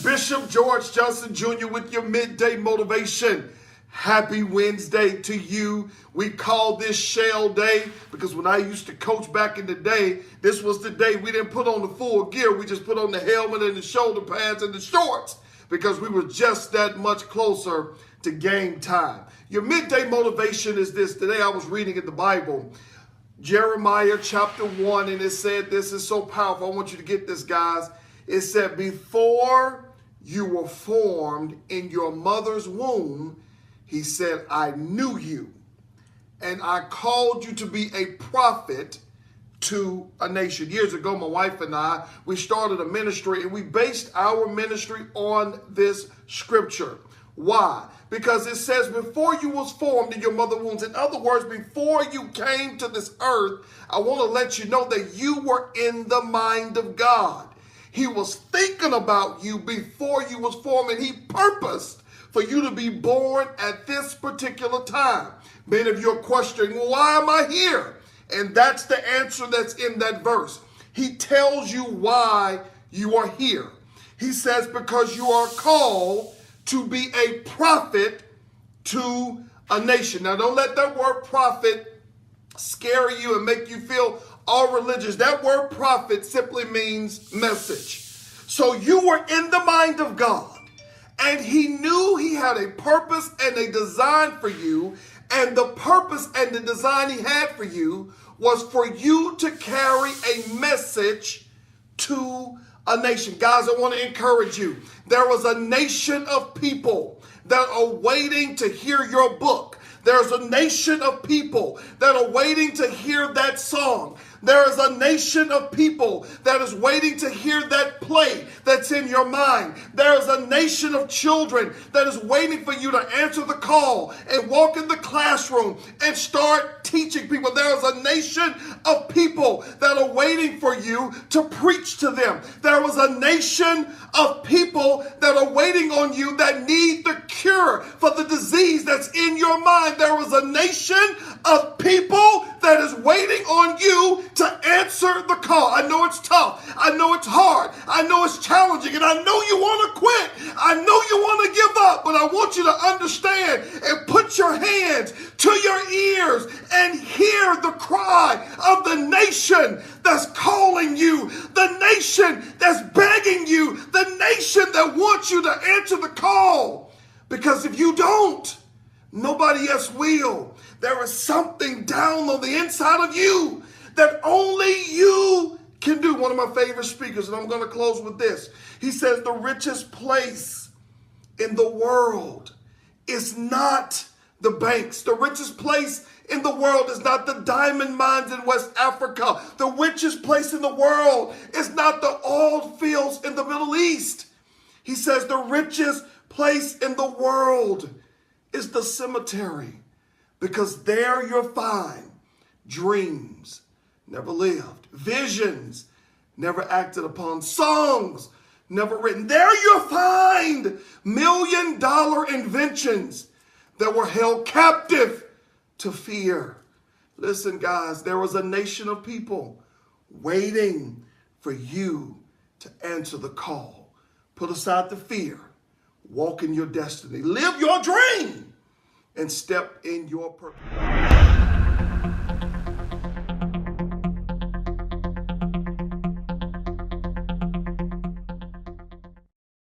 Bishop George Johnson Jr. with your midday motivation. Happy Wednesday to you. We call this Shell Day because when I used to coach back in the day, this was the day we didn't put on the full gear. We just put on the helmet and the shoulder pads and the shorts because we were just that much closer to game time. Your midday motivation is this. Today I was reading in the Bible, Jeremiah chapter 1, and it said this is so powerful. I want you to get this, guys. It said, before you were formed in your mother's womb, he said, I knew you, and I called you to be a prophet to a nation. Years ago, my wife and I, we started a ministry, and we based our ministry on this scripture. Why? Because it says, before you was formed in your mother's womb. In other words, before you came to this earth, I want to let you know that you were in the mind of God. He was thinking about you before you was formed, and he purposed for you to be born at this particular time. Many of you are questioning, well, why am I here? And that's the answer that's in that verse. He tells you why you are here. He says, because you are called to be a prophet to a nation. Now, don't let that word prophet scare you and make you feel all religious. That word prophet simply means message. So you were in the mind of God, and he knew he had a purpose and a design for you, and the purpose and the design he had for you was for you to carry a message to a nation. Guys, I want to encourage you. There was a nation of people that are waiting to hear your book. There's a nation of people that are waiting to hear that song. There is a nation of people that is waiting to hear that play that's in your mind. There is a nation of children that is waiting for you to answer the call and walk in the classroom and start teaching people. There is a nation of people that are waiting for you to preach to them. There is a nation of people that are waiting on you that need the cure for the disease that's in your mind. There is a nation of people that is waiting on you to answer the call. I know it's tough. I know it's hard. I know it's challenging. And I know you want to quit. I know you want to give up. But I want you to understand and put your hands to your ears and hear the cry of the nation that's calling you, the nation that's begging you, the nation that wants you to answer the call. Because if you don't, nobody else will. There is something down on the inside of you that only you can do. One of my favorite speakers, and I'm going to close with this. He says the richest place in the world is not the banks. The richest place in the world is not the diamond mines in West Africa. The richest place in the world is not the oil fields in the Middle East. He says the richest place in the world is the cemetery, because there you'll find dreams never lived, visions never acted upon, songs never written. There you'll find $1 million inventions that were held captive to fear. Listen, guys, there was a nation of people waiting for you to answer the call. Put aside the fear, walk in your destiny, live your dream, and step in your purpose.